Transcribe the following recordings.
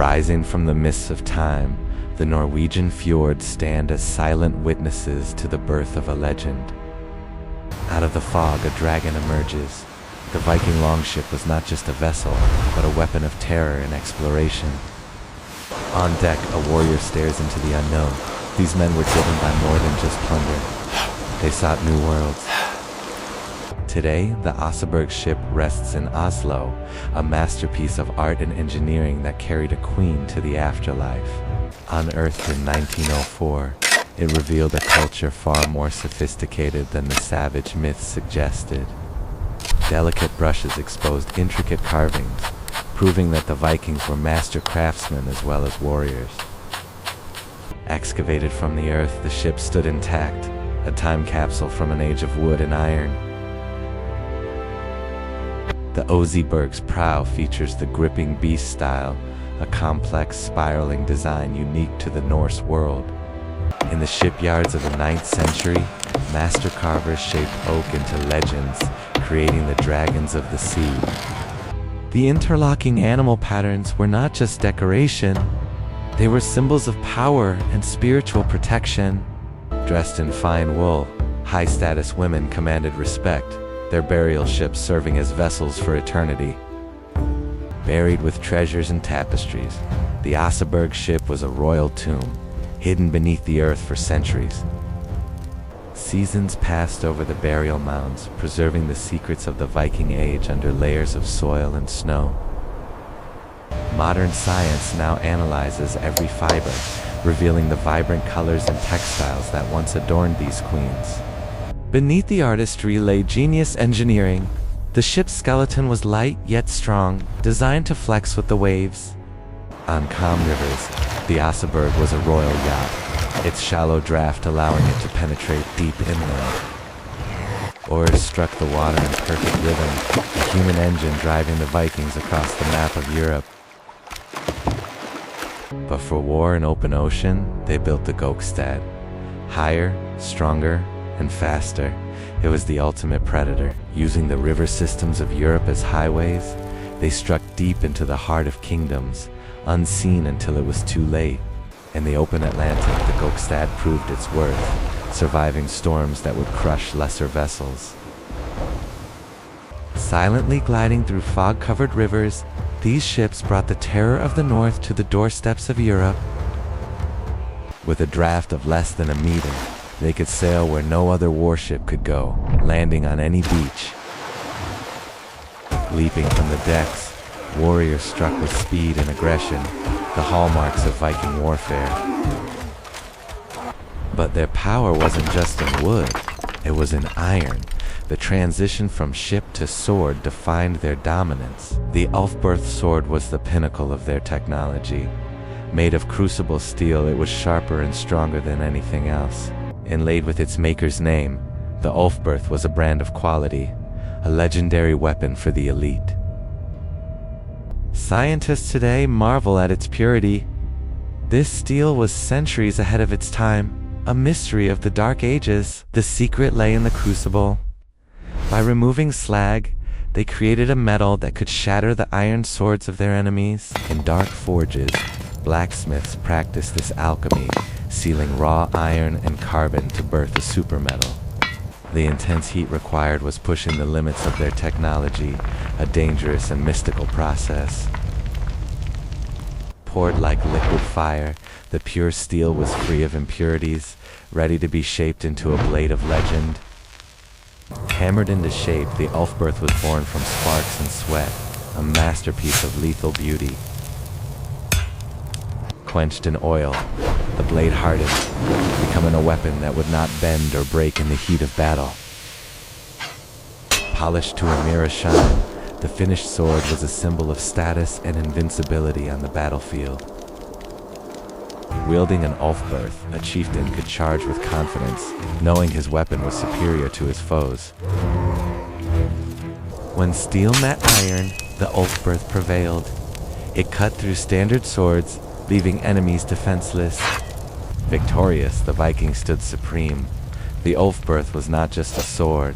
Rising from the mists of time, the Norwegian fjords stand as silent witnesses to the birth of a legend. Out of the fog, a dragon emerges. The Viking longship was not just a vessel, but a weapon of terror and exploration. On deck, a warrior stares into the unknown. These men were driven by more than just plunder. They sought new worlds. Today, the Oseberg ship rests in Oslo, a masterpiece of art and engineering that carried a queen to the afterlife. Unearthed in 1904, it revealed a culture far more sophisticated than the savage myths suggested. Delicate brushes exposed intricate carvings, proving that the Vikings were master craftsmen as well as warriors. Excavated from the earth, the ship stood intact, a time capsule from an age of wood and iron. The Oseberg's prow features the gripping beast style, a complex spiraling design unique to the Norse world. In the shipyards of the 9th century, master carvers shaped oak into legends, creating the dragons of the sea. The interlocking animal patterns were not just decoration, they were symbols of power and spiritual protection. Dressed in fine wool, high-status women commanded respect, their burial ships serving as vessels for eternity. Buried with treasures and tapestries, the Oseberg ship was a royal tomb, hidden beneath the earth for centuries. Seasons passed over the burial mounds, preserving the secrets of the Viking age under layers of soil and snow. Modern science now analyzes every fiber, revealing the vibrant colors and textiles that once adorned these queens. Beneath the artistry lay genius engineering. The ship's skeleton was light yet strong, designed to flex with the waves. On calm rivers, the Oseberg was a royal yacht, its shallow draft allowing it to penetrate deep inland. Oars struck the water in perfect rhythm, a human engine driving the Vikings across the map of Europe. But for war and open ocean, they built the Gokstad. Higher, stronger, and faster, it was the ultimate predator. Using the river systems of Europe as highways, they struck deep into the heart of kingdoms, unseen until it was too late. In the open Atlantic, the Gokstad proved its worth, surviving storms that would crush lesser vessels. Silently gliding through fog-covered rivers, these ships brought the terror of the north to the doorsteps of Europe. With a draft of less than a meter, they could sail where no other warship could go, landing on any beach. Leaping from the decks, warriors struck with speed and aggression, the hallmarks of Viking warfare. But their power wasn't just in wood, it was in iron. The transition from ship to sword defined their dominance. The Ulfberth sword was the pinnacle of their technology. Made of crucible steel, it was sharper and stronger than anything else. Inlaid with its maker's name, the Ulfberth was a brand of quality, a legendary weapon for the elite. Scientists today marvel at its purity. This steel was centuries ahead of its time, a mystery of the Dark Ages. The secret lay in the crucible. By removing slag, they created a metal that could shatter the iron swords of their enemies. In dark forges, blacksmiths practiced this alchemy, sealing raw iron and carbon to birth a supermetal. The intense heat required was pushing the limits of their technology, a dangerous and mystical process. Poured like liquid fire, the pure steel was free of impurities, ready to be shaped into a blade of legend. Hammered into shape, the Ulfberth was born from sparks and sweat, a masterpiece of lethal beauty. Quenched in oil, the blade hardened, becoming a weapon that would not bend or break in the heat of battle. Polished to a mirror shine, the finished sword was a symbol of status and invincibility on the battlefield. Wielding an Ulfberth, a chieftain could charge with confidence, knowing his weapon was superior to his foes. When steel met iron, the Ulfberth prevailed. It cut through standard swords, leaving enemies defenseless. Victorious, the Vikings stood supreme. The Ulfberth was not just a sword,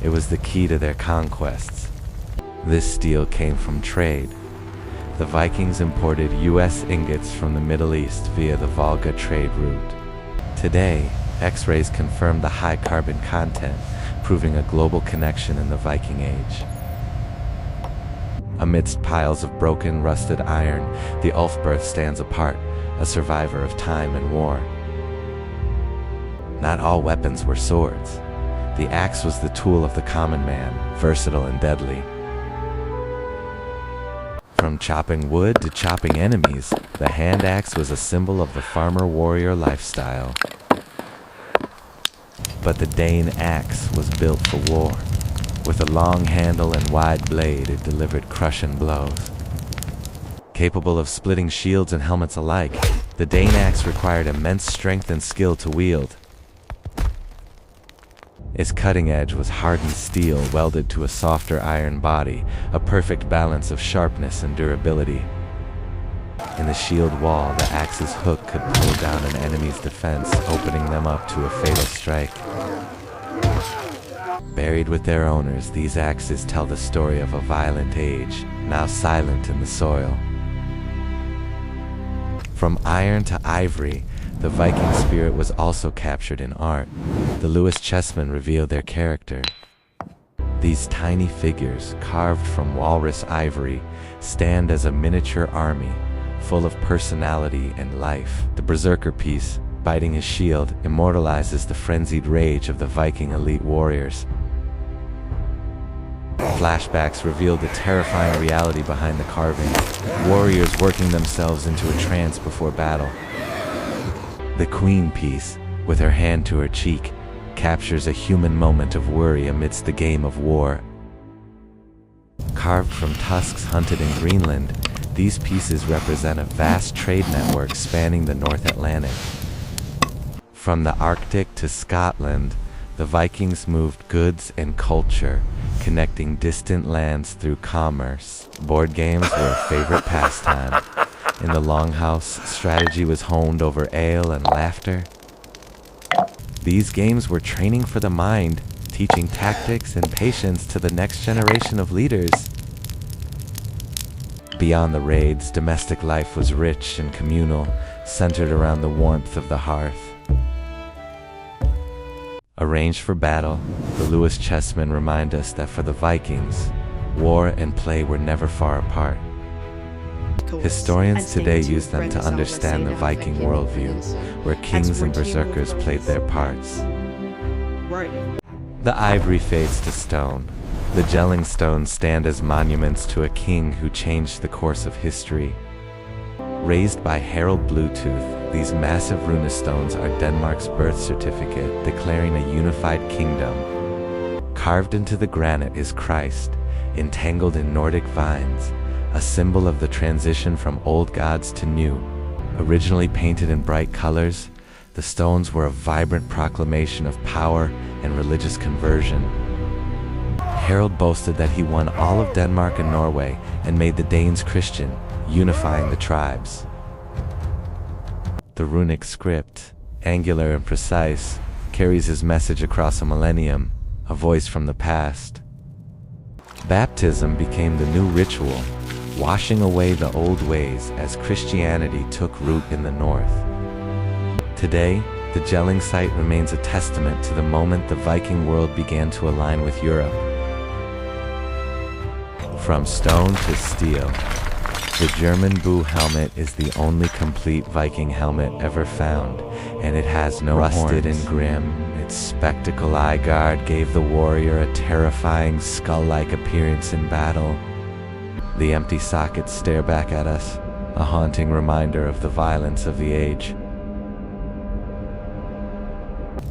it was the key to their conquests. This steel came from trade. The Vikings imported U.S. ingots from the Middle East via the Volga trade route. Today, X-rays confirm the high carbon content, proving a global connection in the Viking Age. Amidst piles of broken, rusted iron, the Ulfberth stands apart, a survivor of time and war. Not all weapons were swords. The axe was the tool of the common man, versatile and deadly. From chopping wood to chopping enemies, the hand axe was a symbol of the farmer-warrior lifestyle. But the Dane axe was built for war. With a long handle and wide blade, it delivered crushing blows. Capable of splitting shields and helmets alike, the Dane axe required immense strength and skill to wield. Its cutting edge was hardened steel welded to a softer iron body, a perfect balance of sharpness and durability. In the shield wall, the axe's hook could pull down an enemy's defense, opening them up to a fatal strike. Buried with their owners, these axes tell the story of a violent age, now silent in the soil. From iron to ivory, the Viking spirit was also captured in art. The Lewis chessmen reveal their character. These tiny figures, carved from walrus ivory, stand as a miniature army, full of personality and life. The berserker piece, biting his shield, immortalizes the frenzied rage of the Viking elite warriors. Flashbacks reveal the terrifying reality behind the carving, warriors working themselves into a trance before battle. The queen piece, with her hand to her cheek, captures a human moment of worry amidst the game of war. Carved from tusks hunted in Greenland, these pieces represent a vast trade network spanning the North Atlantic. From the Arctic to Scotland, the Vikings moved goods and culture, connecting distant lands through commerce. Board games were a favorite pastime. In the Longhouse, strategy was honed over ale and laughter. These games were training for the mind, teaching tactics and patience to the next generation of leaders. Beyond the raids, domestic life was rich and communal, centered around the warmth of the hearth. Arranged for battle, the Lewis chessmen remind us that for the Vikings, war and play were never far apart. Historians today use them to understand the Viking worldview, where kings and berserkers played their parts. The ivory fades to stone. The gelling stones stand as monuments to a king who changed the course of history. Raised by Harald Bluetooth, these massive runestones are Denmark's birth certificate, declaring a unified kingdom. Carved into the granite is Christ, entangled in Nordic vines, a symbol of the transition from old gods to new. Originally painted in bright colors, the stones were a vibrant proclamation of power and religious conversion. Harald boasted that he won all of Denmark and Norway and made the Danes Christian, unifying the tribes. The runic script, angular and precise, carries his message across a millennium, a voice from the past. Baptism became the new ritual, washing away the old ways as Christianity took root in the north. Today, the gelling site remains a testament to the moment the Viking world began to align with Europe. From stone to steel, the German Buh helmet is the only complete Viking helmet ever found, and it has no rusted horns. And grim, its spectacle eye guard gave the warrior a terrifying skull-like appearance in battle. The empty sockets stare back at us, a haunting reminder of the violence of the age.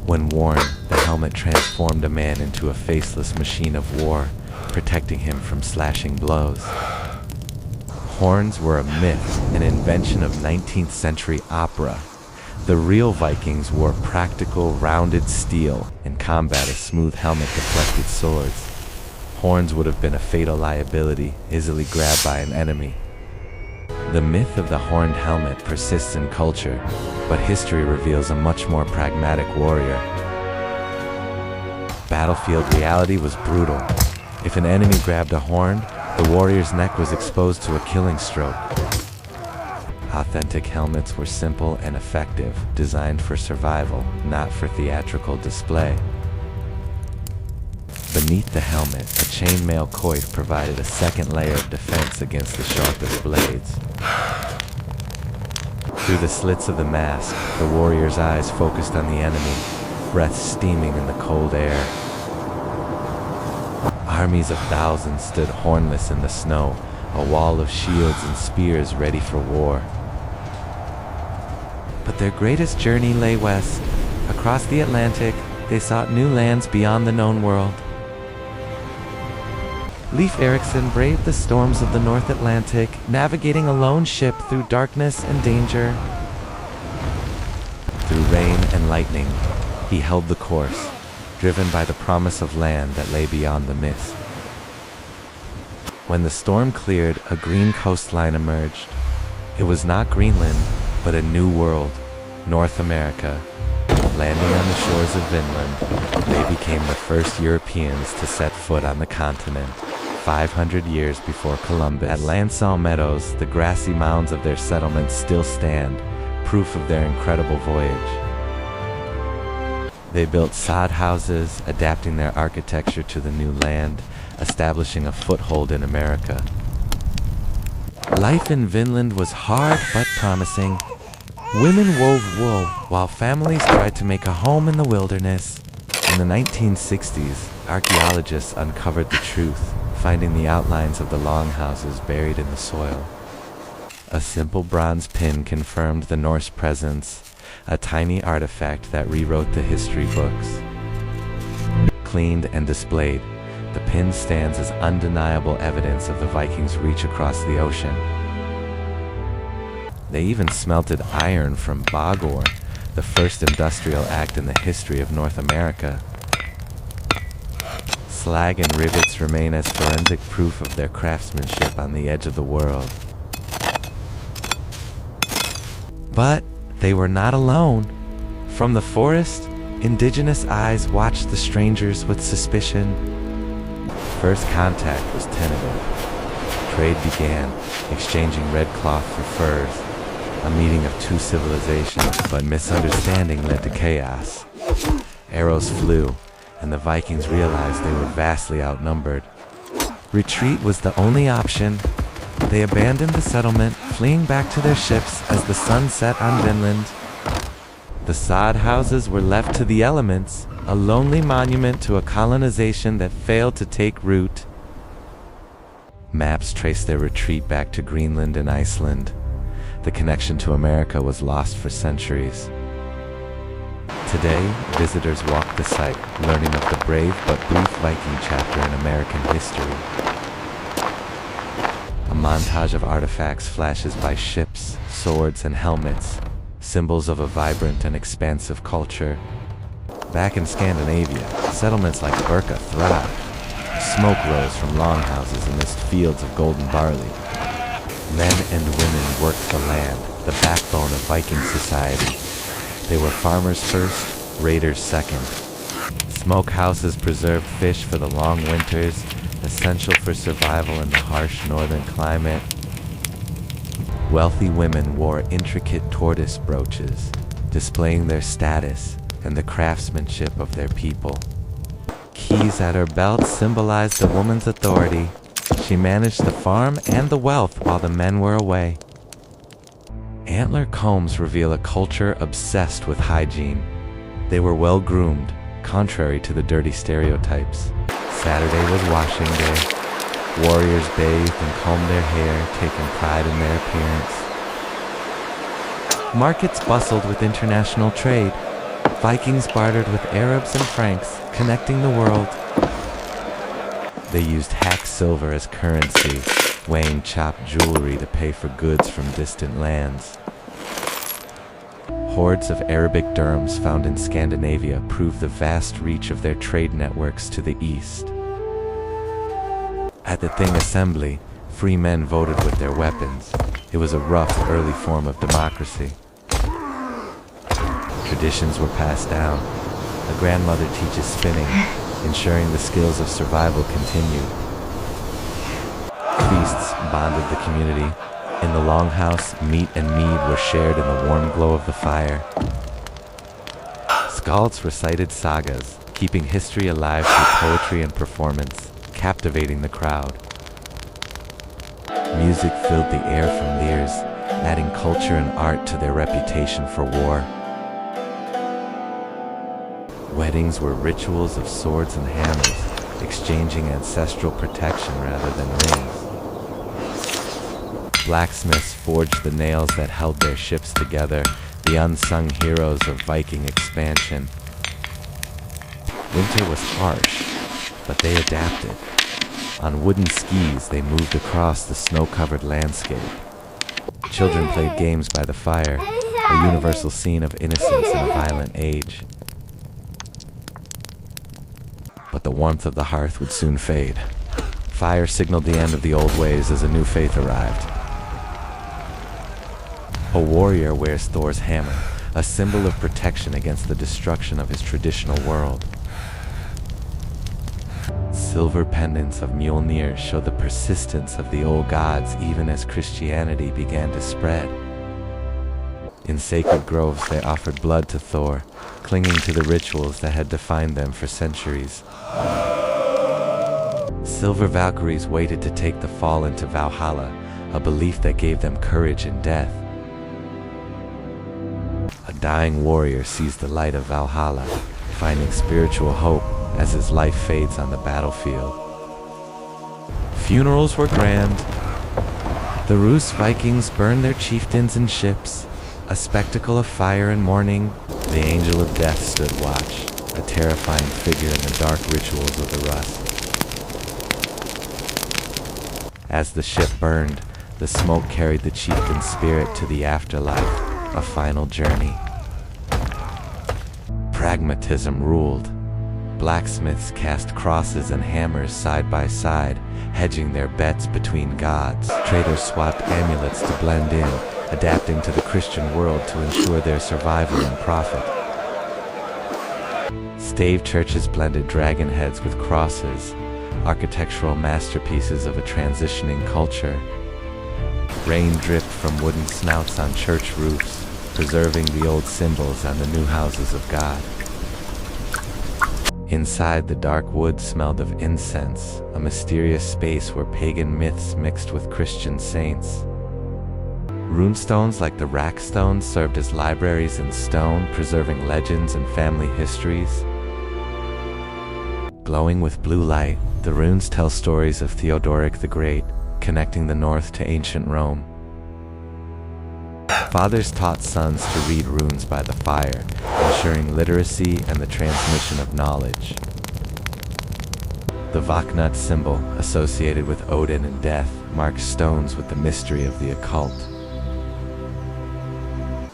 When worn, the helmet transformed a man into a faceless machine of war, protecting him from slashing blows. Horns were a myth, an invention of 19th century opera. The real Vikings wore practical, rounded steel. In combat, a smooth helmet deflected swords. Horns would have been a fatal liability, easily grabbed by an enemy. The myth of the horned helmet persists in culture, but history reveals a much more pragmatic warrior. Battlefield reality was brutal. If an enemy grabbed a horn, The warrior's neck was exposed to a killing stroke. Authentic helmets were simple and effective, designed for survival, not for theatrical display. Beneath the helmet, a chainmail coif provided a second layer of defense against the sharpest blades. Through the slits of the mask, the warrior's eyes focused on the enemy, breath steaming in the cold air. Armies of thousands stood hornless in the snow, a wall of shields and spears ready for war. But their greatest journey lay west. Across the Atlantic, they sought new lands beyond the known world. Leif Erikson braved the storms of the North Atlantic, navigating a lone ship through darkness and danger. Through rain and lightning, he held the course, driven by the promise of land that lay beyond the mist. When the storm cleared, a green coastline emerged. It was not Greenland, but a new world, North America. Landing on the shores of Vinland, they became the first Europeans to set foot on the continent, 500 years before Columbus. At Lansall Meadows, the grassy mounds of their settlement still stand, proof of their incredible voyage. They built sod houses, adapting their architecture to the new land, establishing a foothold in America. Life in Vinland was hard but promising. Women wove wool, while families tried to make a home in the wilderness. In the 1960s, archaeologists uncovered the truth, finding the outlines of the longhouses buried in the soil. A simple bronze pin confirmed the Norse presence, a tiny artifact that rewrote the history books. Cleaned and displayed, the pin stands as undeniable evidence of the Vikings' reach across the ocean. They even smelted iron from bog ore, the first industrial act in the history of North America. Slag and rivets remain as forensic proof of their craftsmanship on the edge of the world. But they were not alone. From the forest, indigenous eyes watched the strangers with suspicion. First contact was tentative. Trade began, exchanging red cloth for furs. A meeting of two civilizations, but misunderstanding led to chaos. Arrows flew, and the Vikings realized they were vastly outnumbered. Retreat was the only option. They abandoned the settlement, fleeing back to their ships as the sun set on Vinland. The sod houses were left to the elements, a lonely monument to a colonization that failed to take root. Maps traced their retreat back to Greenland and Iceland. The connection to America was lost for centuries. Today, visitors walk the site, learning of the brave but brief Viking chapter in American history. A montage of artifacts flashes by ships, swords, and helmets, symbols of a vibrant and expansive culture. Back in Scandinavia, settlements like Birka thrived. Smoke rose from longhouses amidst fields of golden barley. Men and women worked the land, the backbone of Viking society. They were farmers first, raiders second. Smokehouses preserved fish for the long winters, essential for survival in the harsh northern climate. Wealthy women wore intricate tortoise brooches, displaying their status and the craftsmanship of their people. Keys at her belt symbolized the woman's authority. She managed the farm and the wealth while the men were away. Antler combs reveal a culture obsessed with hygiene. They were well groomed, contrary to the dirty stereotypes. Saturday was washing day. Warriors bathed and combed their hair, taking pride in their appearance. Markets bustled with international trade. Vikings bartered with Arabs and Franks, connecting the world. They used hack silver as currency, weighing chopped jewelry to pay for goods from distant lands. Hordes of Arabic dirhams found in Scandinavia prove the vast reach of their trade networks to the east. At the Thing Assembly, free men voted with their weapons. It was a rough, early form of democracy. Traditions were passed down. A grandmother teaches spinning, ensuring the skills of survival continued. bonded the community. In the longhouse, meat and mead were shared in the warm glow of the fire. Skalds recited sagas, keeping history alive through poetry and performance, captivating the crowd. Music filled the air from lyres, adding culture and art to their reputation for war. Weddings were rituals of swords and hammers, exchanging ancestral protection rather than rings. Blacksmiths forged the nails that held their ships together, the unsung heroes of Viking expansion. Winter was harsh, but they adapted. On wooden skis, they moved across the snow-covered landscape. Children played games by the fire, a universal scene of innocence in a violent age. But the warmth of the hearth would soon fade. Fire signaled the end of the old ways as a new faith arrived. A warrior wears Thor's hammer, a symbol of protection against the destruction of his traditional world. Silver pendants of Mjolnir show the persistence of the old gods even as Christianity began to spread. In sacred groves they offered blood to Thor, clinging to the rituals that had defined them for centuries. Silver Valkyries waited to take the fallen to Valhalla, a belief that gave them courage in death. A dying warrior sees the light of Valhalla, finding spiritual hope as his life fades on the battlefield. Funerals were grand. The Rus Vikings burned their chieftains and ships, a spectacle of fire and mourning. The angel of death stood watch, a terrifying figure in the dark rituals of the Rus. As the ship burned, the smoke carried the chieftain's spirit to the afterlife, a final journey. Pragmatism ruled. Blacksmiths cast crosses and hammers side by side, hedging their bets between gods. Traders swapped amulets to blend in, adapting to the Christian world to ensure their survival and profit. Stave churches blended dragon heads with crosses, architectural masterpieces of a transitioning culture. Rain dripped from wooden snouts on church roofs, preserving the old symbols on the new houses of God. Inside, the dark woods smelled of incense, a mysterious space where pagan myths mixed with Christian saints. Runestones like the Rackstone served as libraries in stone, preserving legends and family histories. Glowing with blue light, the runes tell stories of Theodoric the Great, connecting the North to ancient Rome. Fathers taught sons to read runes by the fire, ensuring literacy and the transmission of knowledge. The Vaknut symbol, associated with Odin and death, marks stones with the mystery of the occult.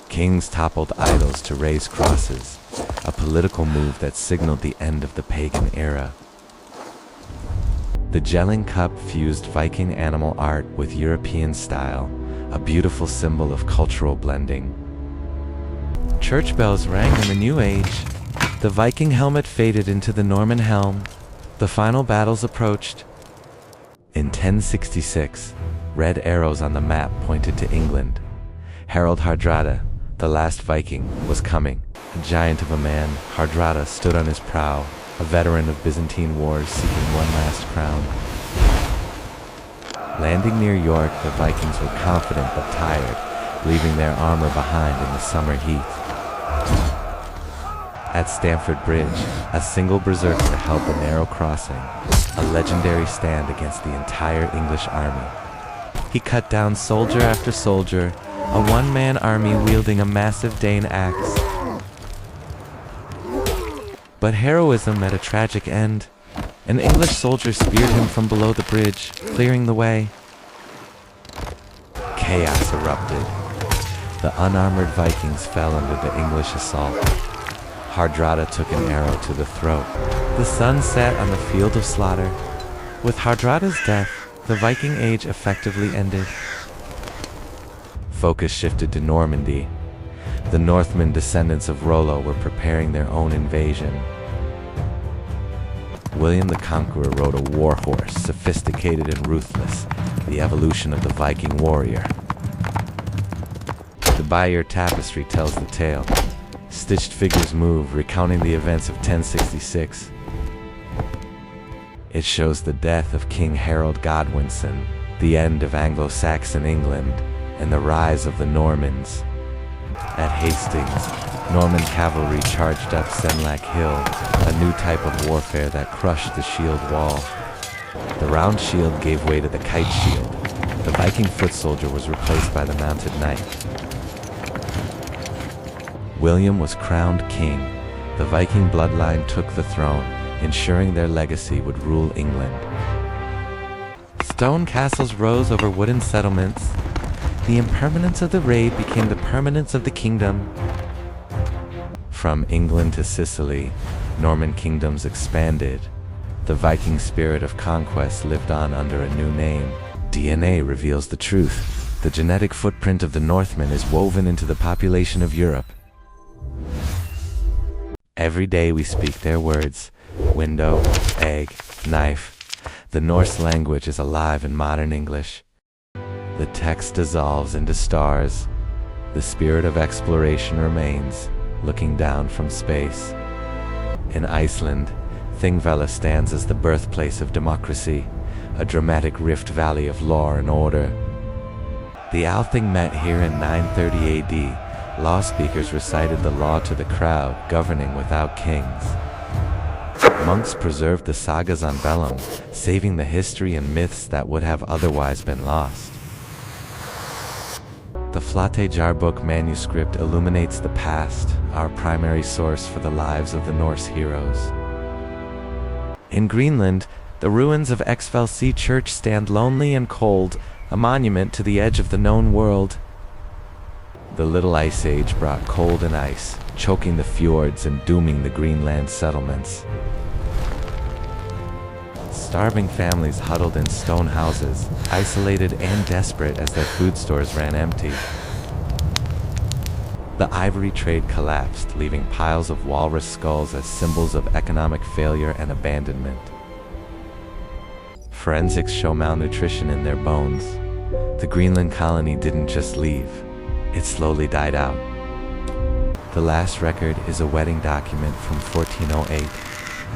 Kings toppled idols to raise crosses, a political move that signaled the end of the pagan era. The gelling cup fused Viking animal art with European style, a beautiful symbol of cultural blending. Church bells rang in the New Age. The Viking helmet faded into the Norman helm. The final battles approached. In 1066, red arrows on the map pointed to England. Harald Hardrada, the last Viking, was coming. A giant of a man, Hardrada stood on his prow, a veteran of Byzantine wars seeking one last crown. Landing near York, the Vikings were confident but tired, leaving their armor behind in the summer heat. At Stamford Bridge, a single berserker held the narrow crossing, a legendary stand against the entire English army. He cut down soldier after soldier, a one-man army wielding a massive Dane axe. But heroism met a tragic end. An English soldier speared him from below the bridge, clearing the way. Chaos erupted. The unarmored Vikings fell under the English assault. Hardrada took an arrow to the throat. The sun set on the field of slaughter. With Hardrada's death, the Viking Age effectively ended. Focus shifted to Normandy. The Northmen descendants of Rollo were preparing their own invasion. William the Conqueror rode a war horse, sophisticated and ruthless, the evolution of the Viking warrior. The Bayeux tapestry tells the tale. Stitched figures move, recounting the events of 1066. It shows the death of King Harold Godwinson, the end of Anglo-Saxon England, and the rise of the Normans. At Hastings, Norman cavalry charged up Senlac Hill, a new type of warfare that crushed the shield wall. The round shield gave way to the kite shield. The Viking foot soldier was replaced by the mounted knight. William was crowned king. The Viking bloodline took the throne, ensuring their legacy would rule England. Stone castles rose over wooden settlements. The impermanence of the raid became the permanence of the kingdom. From England to Sicily, Norman kingdoms expanded. The Viking spirit of conquest lived on under a new name. DNA reveals the truth. The genetic footprint of the Northmen is woven into the population of Europe. Every day we speak their words: window, egg, knife. The Norse language is alive in modern English. The text dissolves into stars. The spirit of exploration remains, looking down from space. In Iceland, Thingvellir stands as the birthplace of democracy, a dramatic rift valley of law and order. The Althing met here in 930 AD. Law speakers recited the law to the crowd, governing without kings. Monks preserved the sagas on vellum, saving the history and myths that would have otherwise been lost. The Flate Jarbook manuscript illuminates the past, our primary source for the lives of the Norse heroes. In Greenland, the ruins of Exfelsea Church stand lonely and cold, a monument to the edge of the known world. The Little Ice Age brought cold and ice, choking the fjords and dooming the Greenland settlements. Starving families huddled in stone houses, isolated and desperate as their food stores ran empty. The ivory trade collapsed, leaving piles of walrus skulls as symbols of economic failure and abandonment. Forensics show malnutrition in their bones. The Greenland colony didn't just leave. It slowly died out. The last record is a wedding document from 1408.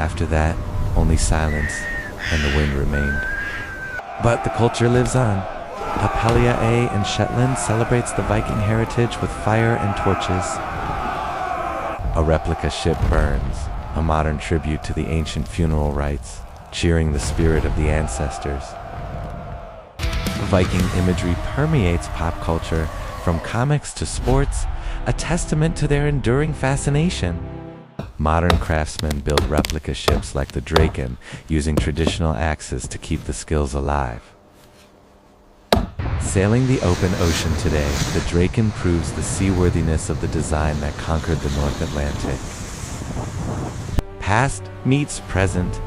After that, only silence and the wind remained. But the culture lives on. Apelia A in Shetland celebrates the Viking heritage with fire and torches. A replica ship burns, a modern tribute to the ancient funeral rites, cheering the spirit of the ancestors. Viking imagery permeates pop culture, from comics to sports, a testament to their enduring fascination. Modern craftsmen build replica ships like the Draken, using traditional axes to keep the skills alive. Sailing the open ocean today, the Draken proves the seaworthiness of the design that conquered the North Atlantic. Past meets present.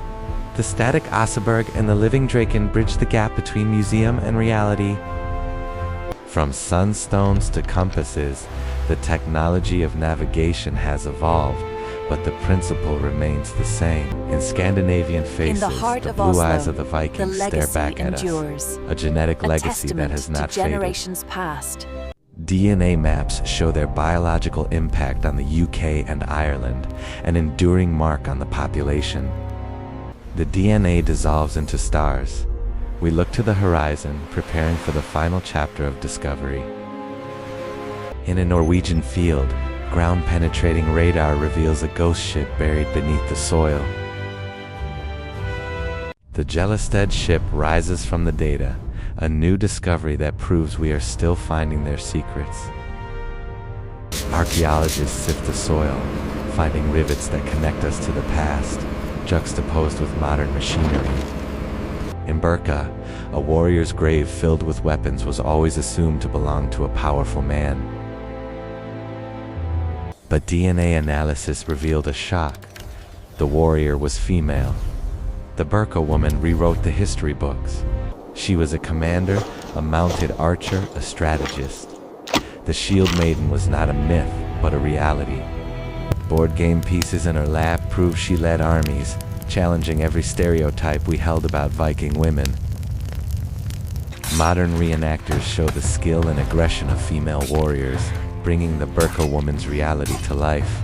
The static Oseberg and the living Draken bridge the gap between museum and reality. From sunstones to compasses, the technology of navigation has evolved, but the principle remains the same. In Scandinavian faces, the blue eyes of the Vikings stare back at us, a genetic legacy that has not faded. DNA maps show their biological impact on the UK and Ireland, an enduring mark on the population. The DNA dissolves into stars. We look to the horizon, preparing for the final chapter of discovery. In a Norwegian field, ground-penetrating radar reveals a ghost ship buried beneath the soil. The Jellisted ship rises from the data, a new discovery that proves we are still finding their secrets. Archaeologists sift the soil, finding rivets that connect us to the past, juxtaposed with modern machinery. In Burka, a warrior's grave filled with weapons was always assumed to belong to a powerful man. But DNA analysis revealed a shock. The warrior was female. The Burka woman rewrote the history books. She was a commander, a mounted archer, a strategist. The Shield Maiden was not a myth, but a reality. Board game pieces in her lap prove she led armies, challenging every stereotype we held about Viking women. Modern reenactors show the skill and aggression of female warriors, bringing the Burka woman's reality to life.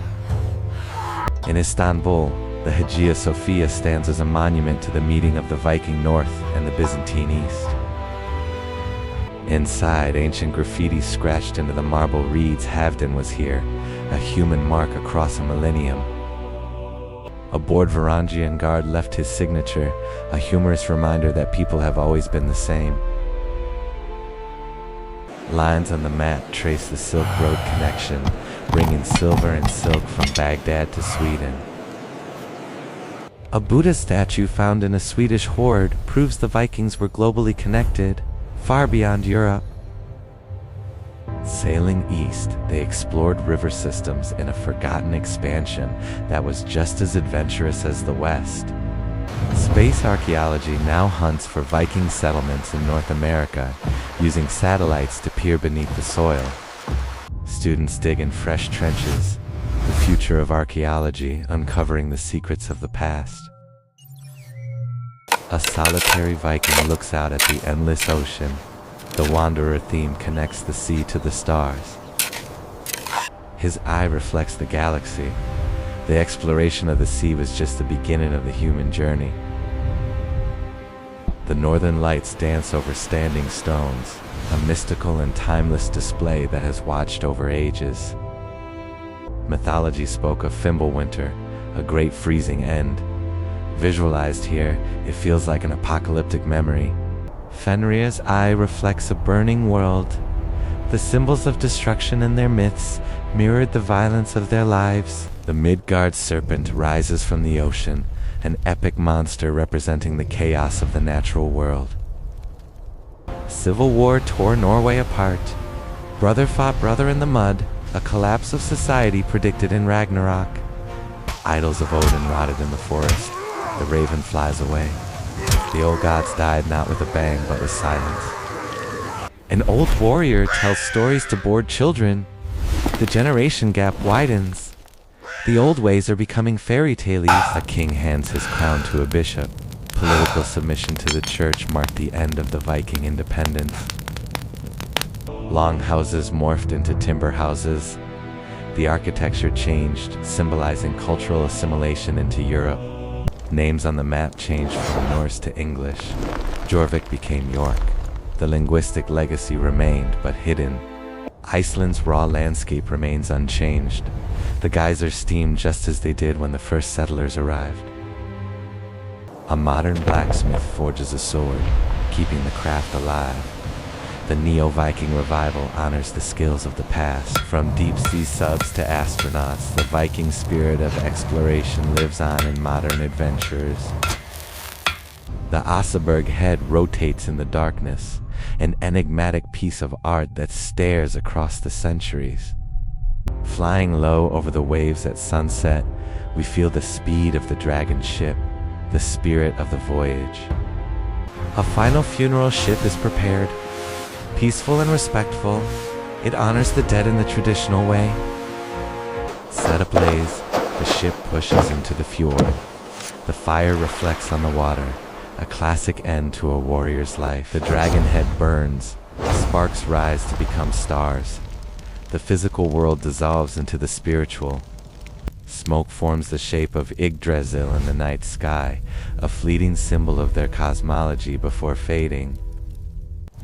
In Istanbul, the Hagia Sophia stands as a monument to the meeting of the Viking North and the Byzantine East. Inside, ancient graffiti scratched into the marble reads Halfdan was here, a human mark across a millennium. A bored Varangian guard left his signature, a humorous reminder that people have always been the same. Lines on the map trace the Silk Road connection, bringing silver and silk from Baghdad to Sweden. A Buddha statue found in a Swedish hoard proves the Vikings were globally connected, far beyond Europe. Sailing east, they explored river systems in a forgotten expansion that was just as adventurous as the West. Space archaeology now hunts for Viking settlements in North America, using satellites to peer beneath the soil. Students dig in fresh trenches, the future of archaeology uncovering the secrets of the past. A solitary Viking looks out at the endless ocean. The wanderer theme connects the sea to the stars. His eye reflects the galaxy. The exploration of the sea was just the beginning of the human journey. The northern lights dance over standing stones, a mystical and timeless display that has watched over ages. Mythology spoke of Fimbulwinter, a great freezing end. Visualized here, it feels like an apocalyptic memory. Fenrir's eye reflects a burning world. The symbols of destruction in their myths mirrored the violence of their lives. The Midgard serpent rises from the ocean, an epic monster representing the chaos of the natural world. Civil war tore Norway apart. Brother fought brother in the mud, a collapse of society predicted in Ragnarok. Idols of Odin rotted in the forest. The raven flies away. The old gods died not with a bang, but with silence. An old warrior tells stories to bored children. The generation gap widens. The old ways are becoming fairy tales. A king hands his crown to a bishop. Political submission to the church marked the end of the Viking independence. Long houses morphed into timber houses. The architecture changed, symbolizing cultural assimilation into Europe. Names on the map changed from Norse to English. Jorvik became York. The linguistic legacy remained, but hidden. Iceland's raw landscape remains unchanged. The geysers steam just as they did when the first settlers arrived. A modern blacksmith forges a sword, keeping the craft alive. The Neo-Viking revival honors the skills of the past. From deep-sea subs to astronauts, the Viking spirit of exploration lives on in modern adventurers. The Oseberg head rotates in the darkness, an enigmatic piece of art that stares across the centuries. Flying low over the waves at sunset, we feel the speed of the dragon ship, the spirit of the voyage. A final funeral ship is prepared. Peaceful and respectful, it honors the dead in the traditional way. Set ablaze, the ship pushes into the fjord. The fire reflects on the water, a classic end to a warrior's life. The dragon head burns, sparks rise to become stars. The physical world dissolves into the spiritual. Smoke forms the shape of Yggdrasil in the night sky, a fleeting symbol of their cosmology before fading.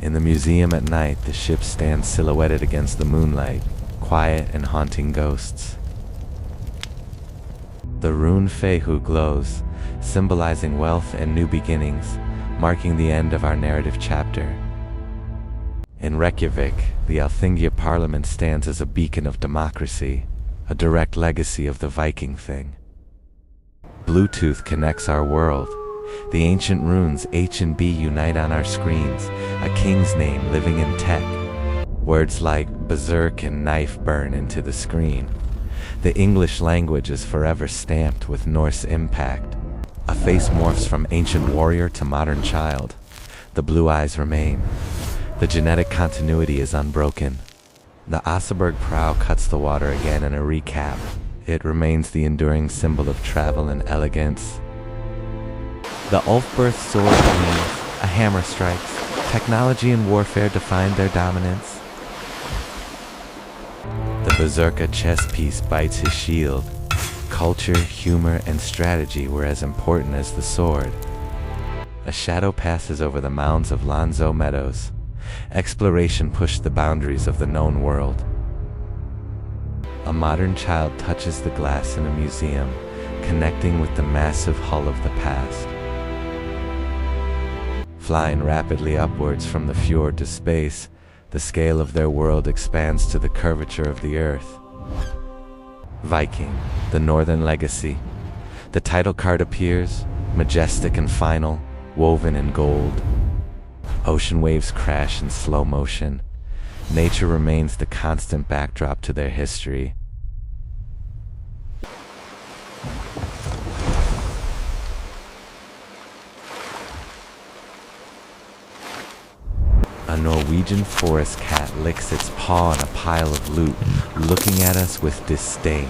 In the museum at night, the ship stands silhouetted against the moonlight, quiet and haunting ghosts. The rune Fehu glows, symbolizing wealth and new beginnings, marking the end of our narrative chapter. In Reykjavik, the Alþingi Parliament stands as a beacon of democracy, a direct legacy of the Viking thing. Bluetooth connects our world. The ancient runes H and B unite on our screens, a king's name living in tech. Words like berserk and knife burn into the screen. The English language is forever stamped with Norse impact. A face morphs from ancient warrior to modern child. The blue eyes remain. The genetic continuity is unbroken. The Oseberg prow cuts the water again in a recap. It remains the enduring symbol of travel and elegance. The Ulfberth sword gleams, a hammer strikes. Technology and warfare defined their dominance. The Berserker chess piece bites his shield. Culture, humor, and strategy were as important as the sword. A shadow passes over the mounds of Lonzo Meadows. Exploration pushed the boundaries of the known world. A modern child touches the glass in a museum, connecting with the massive hull of the past. Flying rapidly upwards from the fjord to space, the scale of their world expands to the curvature of the earth. Viking, the Northern Legacy. The title card appears, majestic and final, woven in gold. Ocean waves crash in slow motion. Nature remains the constant backdrop to their history. A Norwegian forest cat licks its paw on a pile of loot, looking at us with disdain.